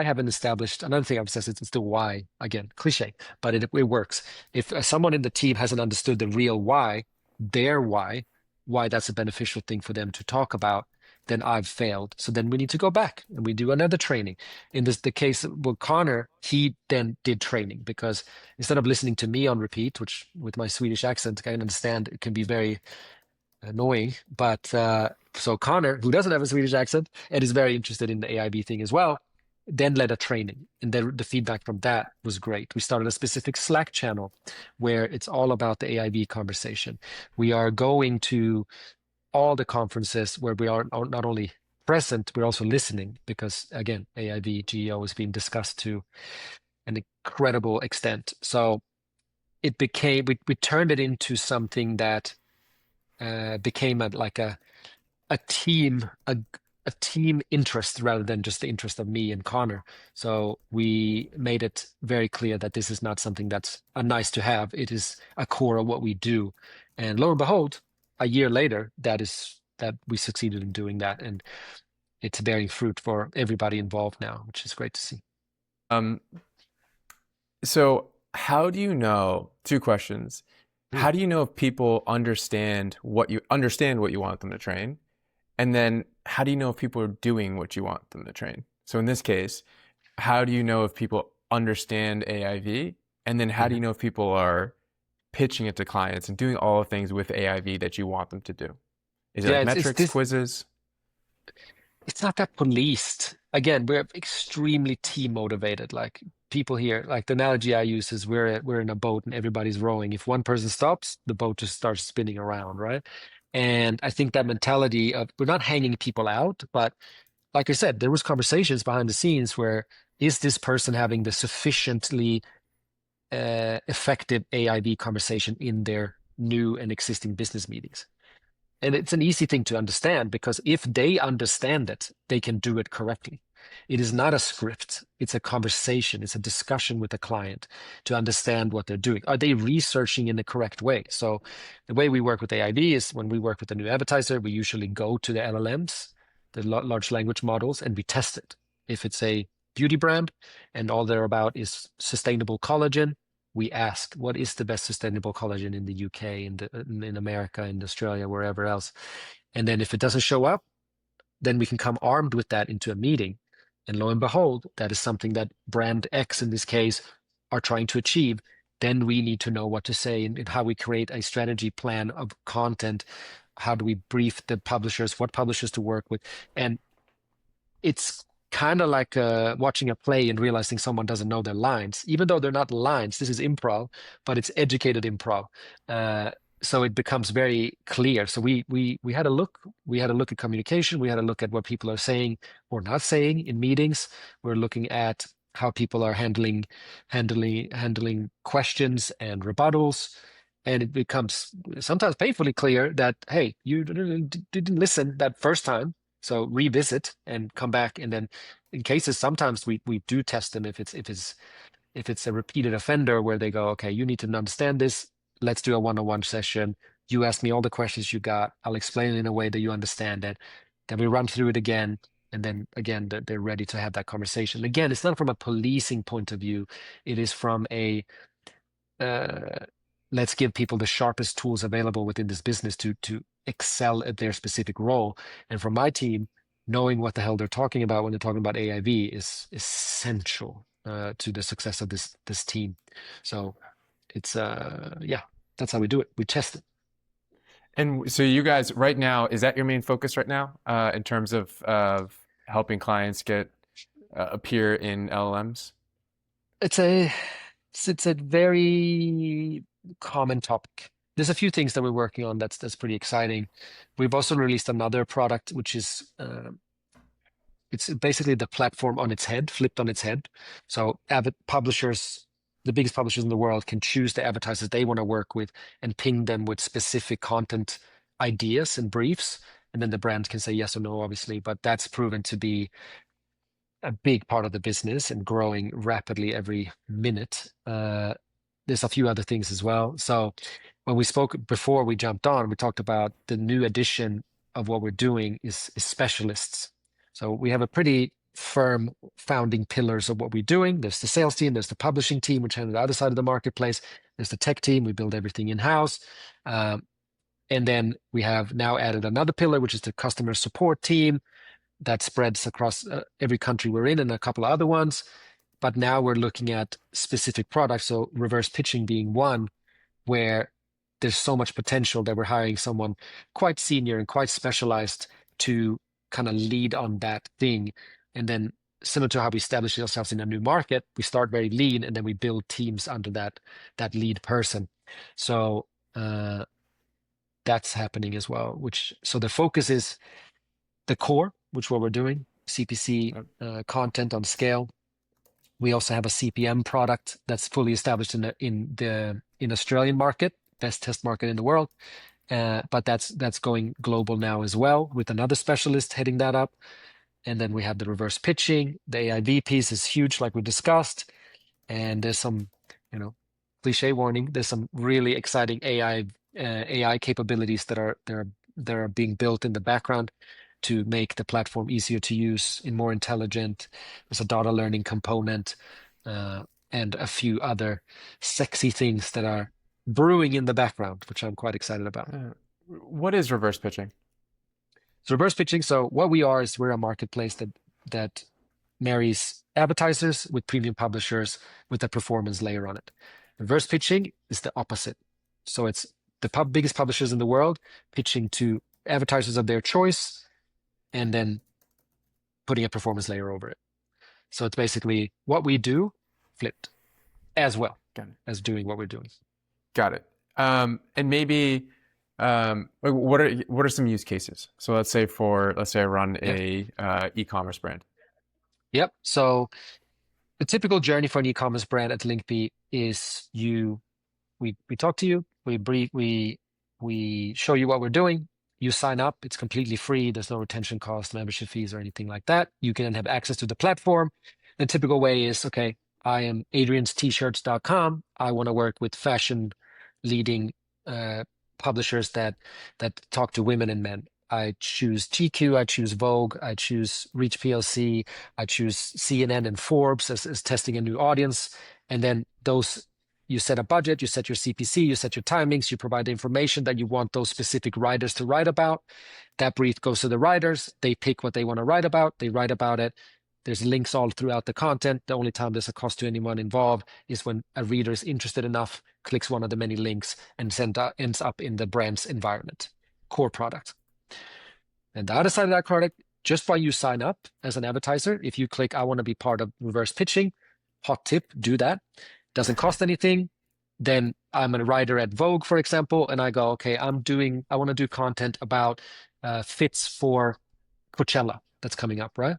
haven't established, another thing I've said, it's the why, again, cliche, but it works. If someone in the team hasn't understood the real why, their why that's a beneficial thing for them to talk about, then I've failed. So then we need to go back and we do another training. In the case with Connor, he then did training, because instead of listening to me on repeat, which with my Swedish accent, I can understand it can be very annoying. But so Connor, who doesn't have a Swedish accent and is very interested in the AIB thing as well, then led a training. And the feedback from that was great. We started a specific Slack channel where it's all about the AIB conversation. We are going to all the conferences where we are not only present, we're also listening, because again, AIB GEO is being discussed to an incredible extent. So we turned it into something that became a team a team interest rather than just the interest of me and Connor. So we made it very clear that this is not something that's a nice to have. It is a core of what we do. And lo and behold, a year later, that we succeeded in doing that, and it's bearing fruit for everybody involved now, which is great to see. Um, so how do you know, two questions. Mm. How do you know if people understand what you want them to train? And then how do you know if people are doing what you want them to train? So in this case, how do you know if people understand AIV? And then how do Mhm. you know if people are pitching it to clients and doing all the things with AIV that you want them to do? Is it Yeah, like it's metrics, this. quizzes? It's not that policed. Again, we're extremely team motivated. Like people here, like the analogy I use is we're in a boat and everybody's rowing. If one person stops, the boat just starts spinning around, right? And I think that mentality of we're not hanging people out, but like I said, there was conversations behind the scenes where is this person having the sufficiently effective AIV conversation in their new and existing business meetings? And it's an easy thing to understand because if they understand it, they can do it correctly. It is not a script. It's a conversation. It's a discussion with the client to understand what they're doing. Are they researching in the correct way? So the way we work with AIV is when we work with a new advertiser, we usually go to the LLMs, the large language models, and we test it. If it's a beauty brand and all they're about is sustainable collagen, we ask what is the best sustainable collagen in the UK, in America, in Australia, wherever else. And then if it doesn't show up, then we can come armed with that into a meeting. And lo and behold, that is something that brand X in this case are trying to achieve. Then we need to know what to say and how we create a strategy plan of content. How do we brief the publishers, what publishers to work with? And it's kind of like watching a play and realizing someone doesn't know their lines, even though they're not lines. This is improv, but it's educated improv. Uh, so it becomes very clear. So we had a look. We had a look at communication. We had a look at what people are saying or not saying in meetings. We're looking at how people are handling questions and rebuttals. And it becomes sometimes painfully clear that, hey, you didn't listen that first time, so revisit and come back, and then in cases sometimes we do test them if it's a repeated offender where they go, okay, you need to understand this. Let's do a one-on-one session. You ask me all the questions you got. I'll explain it in a way that you understand it. Then we run through it again, and then again they're ready to have that conversation. Again, it's not from a policing point of view. It is from a uh, let's give people the sharpest tools available within this business to excel at their specific role. And for my team, knowing what the hell they're talking about when they're talking about AIV is essential to the success of this team. So it's yeah, that's how we do it. We test it. And so you guys right now, is that your main focus right now, in terms of helping clients get appear in LLMs? It's a it's a very common topic. There's a few things that we're working on that's pretty exciting. We've also released another product which is it's basically the platform on its head, flipped on its head. So publishers, the biggest publishers in the world, can choose the advertisers they want to work with and ping them with specific content ideas and briefs. And then the brand can say yes or no, obviously. But that's proven to be a big part of the business and growing rapidly every minute. There's a few other things as well. So when we spoke before we jumped on, we talked about the new addition of what we're doing is specialists. So we have a pretty firm founding pillars of what we're doing. There's the sales team, there's the publishing team, which handle the other side of the marketplace. There's the tech team, we build everything in-house. Um, and then we have now added another pillar, which is the customer support team that spreads across every country we're in and a couple of other ones. But now we're looking at specific products. So reverse pitching being one where there's so much potential that we're hiring someone quite senior and quite specialized to kind of lead on that thing. And then similar to how we establish ourselves in a new market, we start very lean and then we build teams under that lead person. So that's happening as well, which so the focus is the core, which what we're doing, CPC content on scale. We also have a CPM product that's fully established in Australian market, best test market in the world. But that's going global now as well with another specialist heading that up. And then we have the reverse pitching. The AIV piece is huge, like we discussed. And there's some, cliche warning. There's some really exciting AI capabilities that are being built in the background to make the platform easier to use and more intelligent. There's a data learning component, uh, and a few other sexy things that are brewing in the background, which I'm quite excited about. What is reverse pitching? So reverse pitching. So what we are is we're a marketplace that marries advertisers with premium publishers with a performance layer on it. Reverse pitching is the opposite. So it's the biggest publishers in the world pitching to advertisers of their choice and then putting a performance layer over it. So it's basically what we do flipped as well Got it. as doing what we're doing. Got it. And maybe like, what are some use cases? So let's say I run Yep. a e-commerce brand. Yep. So the typical journey for an e-commerce brand at Linkby is we talk to you, we show you what we're doing. You sign up, it's completely free. There's no retention cost, membership fees, or anything like that. You can have access to the platform. The typical way is, okay, I am adrianst-shirts.com. I want to work with fashion leading publishers that talk to women and men. I choose GQ, I choose Vogue, I choose Reach PLC, I choose CNN and Forbes as testing a new audience. And then those, you set a budget, you set your CPC, you set your timings, you provide the information that you want those specific writers to write about. That brief goes to the writers. They pick what they want to write about. They write about it. There's links all throughout the content. The only time there's a cost to anyone involved is when a reader is interested enough, clicks one of the many links, and ends up in the brand's environment, core product. And the other side of that product, just by you sign up as an advertiser, if you click, I want to be part of reverse pitching, hot tip, do that. Doesn't cost anything. Then I'm a writer at Vogue, for example, and I go, okay, I want to do content about fits for Coachella that's coming up, right?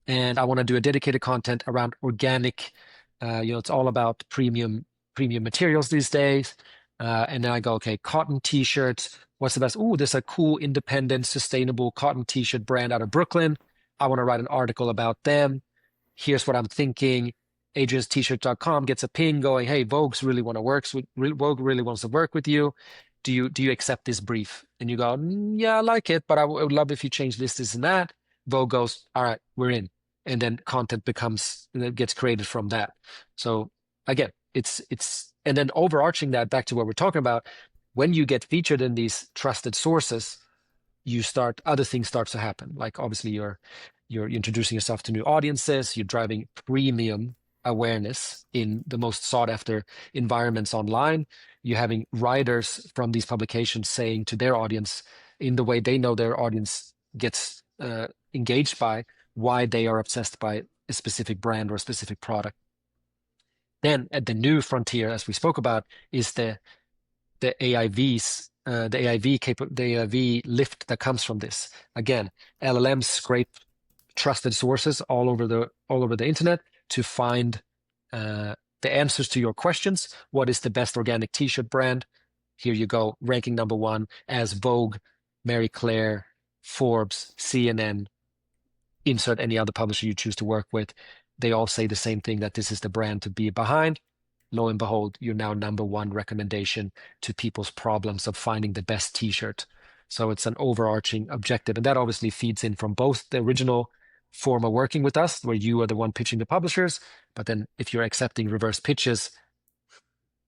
And I want to do a dedicated content around organic. It's all about premium materials these days. And then I go, okay, cotton t-shirts. What's the best? Oh, there's a cool, independent, sustainable cotton t-shirt brand out of Brooklyn. I want to write an article about them. Here's what I'm thinking. adrianst-shirt.com gets a ping going, hey, Vogue really wants to work with you. Do you accept this brief? And you go, yeah, I like it, but I would love if you change this, and that. Vogue goes, all right, we're in. And then content gets created from that. So again, and then overarching that back to what we're talking about, when you get featured in these trusted sources, other things start to happen. Like obviously you're introducing yourself to new audiences, you're driving premium awareness in the most sought after environments online. You're having writers from these publications saying to their audience in the way they know their audience gets engaged by, why they are obsessed by a specific brand or a specific product. Then at the new frontier, as we spoke about, is the AIVs, the AIV lift that comes from this. Again, LLMs scrape trusted sources all over the internet to find the answers to your questions. What is the best organic t-shirt brand? Here you go, ranking number one as Vogue, Marie Claire, Forbes, CNN, insert any other publisher you choose to work with. They all say the same thing, that this is the brand to be behind. Lo and behold, you're now number one recommendation to people's problems of finding the best t-shirt. So it's an overarching objective. And that obviously feeds in from both the original form of working with us, where you are the one pitching the publishers. But then if you're accepting reverse pitches,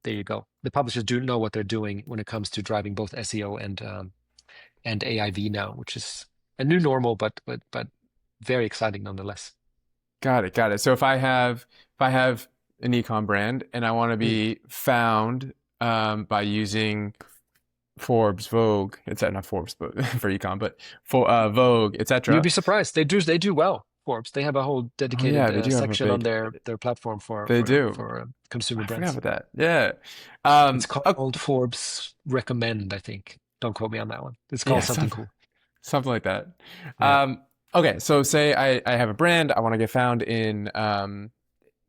there you go. The publishers do know what they're doing when it comes to driving both SEO and AIV now, which is a new normal, but very exciting nonetheless. Got it. So if I have an ecom brand and I want to be found by using Forbes, Vogue, etc. Not Forbes, but for ecom, but for Vogue, You'd etc. be surprised. They do well. Forbes. They have a whole Oh dedicated yeah, they do have a section on big. their platform They do. for consumer I forgot brands. about that. Yeah. It's called Forbes Recommend, I think. Don't quote me on that one. It's Yeah, called something cool. something like that. Yeah. Okay, so say I have a brand, I want to get found in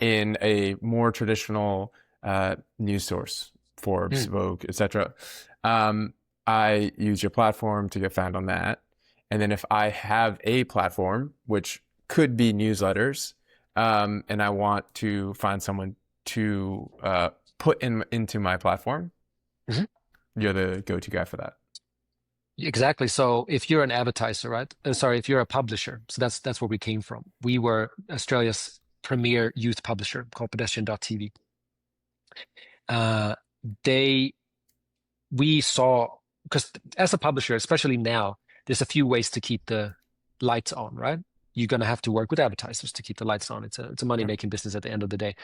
a more traditional news source, Forbes, Vogue, etc. I use your platform to get found on that. And then if I have a platform, which could be newsletters, and I want to find someone to put into my platform, You're the go-to guy for that. Exactly. So if you're an advertiser, right? Sorry, if you're a publisher, so that's where we came from. We were Australia's premier youth publisher called pedestrian.tv. Uh, they we saw because as a publisher, especially now, there's a few ways to keep the lights on, right? You're gonna have to work with advertisers to keep the lights on. It's a Yeah. money-making business at the end of the day.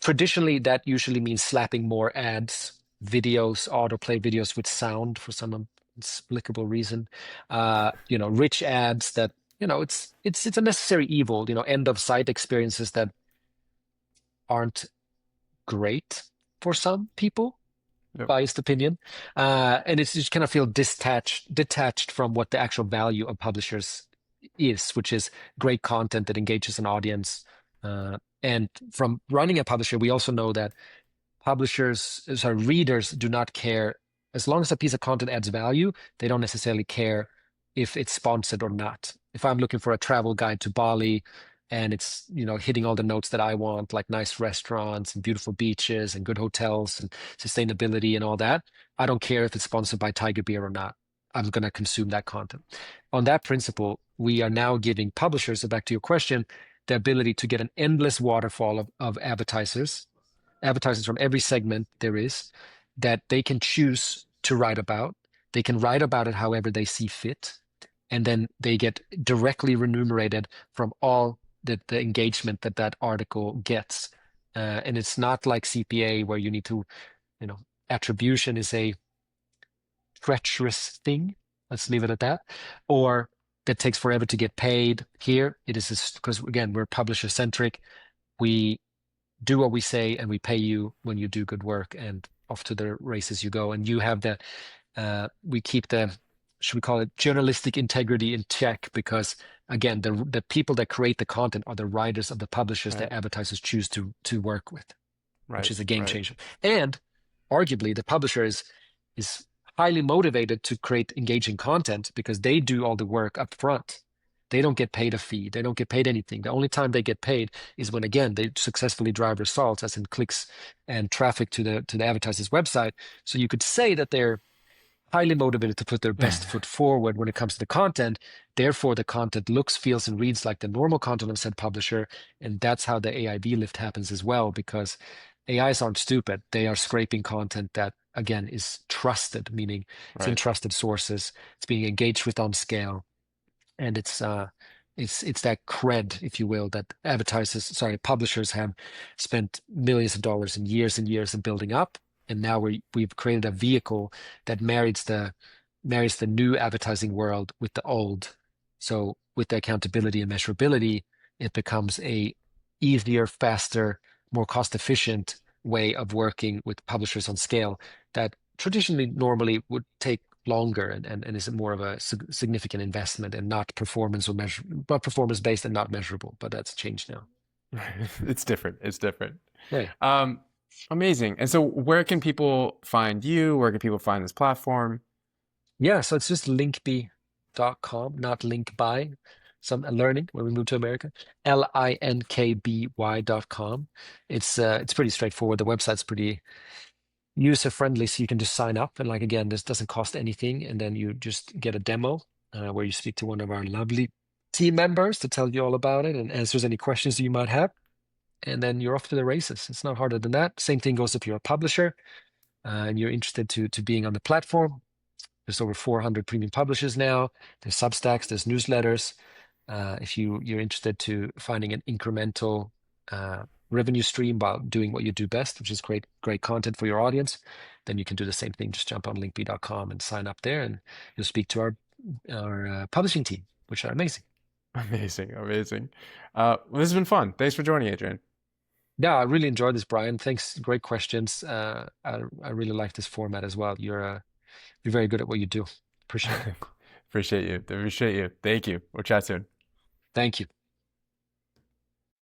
Traditionally, that usually means slapping more ads, videos, autoplay videos with sound for some inexplicable reason. Rich ads that, it's a necessary evil, end of site experiences that aren't great for some people, Yep. biased opinion. And it's just kind of feel detached from what the actual value of publishers is, which is great content that engages an audience. And from running a publisher, we also know that readers do not care as long as a piece of content adds value. They don't necessarily care if it's sponsored or not. If I'm looking for a travel guide to Bali and it's, hitting all the notes that I want, like nice restaurants and beautiful beaches and good hotels and sustainability and all that, I don't care if it's sponsored by Tiger Beer or not. I'm going to consume that content. On that principle, we are now giving publishers, so back to your question, the ability to get an endless waterfall of advertisers from every segment there is that they can choose to write about. They can write about it however they see fit. And then they get directly remunerated from all the engagement that article gets. And it's not like CPA where you need to, attribution is a treacherous thing. Let's leave it at that. Or that takes forever to get paid. Here, it is because, again, we're publisher centric. We do what we say and we pay you when you do good work, and off to the races you go. And you have we keep should we call it journalistic integrity in check, because again, the people that create the content are the writers of the publishers Right. that advertisers choose to work with, which Right. is a game Right. changer. And arguably the publisher is highly motivated to create engaging content because they do all the work up front. They don't get paid a fee. They don't get paid anything. The only time they get paid is when, again, they successfully drive results, as in clicks and traffic to the advertiser's website. So you could say that they're highly motivated to put their best foot forward when it comes to the content. Therefore, the content looks, feels, and reads like the normal content of said publisher. And that's how the AIV lift happens as well, because AIs aren't stupid. They are scraping content that, again, is trusted, meaning it's in Right. trusted sources. It's being engaged with on scale. And it's that cred, if you will, that publishers have spent millions of dollars and years in building up. And now we've created a vehicle that marries the new advertising world with the old. So with the accountability and measurability, it becomes a easier, faster, more cost efficient way of working with publishers on scale that traditionally normally would take longer and is more of a significant investment and not but performance based and not measurable. But that's changed now. It's different. It's different. Yeah. Um, Amazing. And so where can people find you? Where can people find this platform? Yeah, so it's just linkby.com, not linkby. Some learning when we moved to America. linkby.com. It's pretty straightforward. The website's pretty user friendly, so you can just sign up. And like again, this doesn't cost anything, and then you just get a demo where you speak to one of our lovely team members to tell you all about it and answers any questions you might have. And then you're off to the races. It's not harder than that. Same thing goes if you're a publisher and you're interested to being on the platform. There's over 400 premium publishers now. There's Substacks, there's newsletters. If you're interested to finding an incremental revenue stream while doing what you do best, which is great content for your audience, then you can do the same thing. Just jump on linkby.com and sign up there, and you'll speak to our publishing team, which are amazing. Amazing. Amazing. Well, this has been fun. Thanks for joining, Adrian. Yeah, I really enjoyed this, Brian. Thanks. Great questions. I really like this format as well. You're very good at what you do. Appreciate it. Appreciate you. Appreciate you. Thank you. We'll chat soon. Thank you.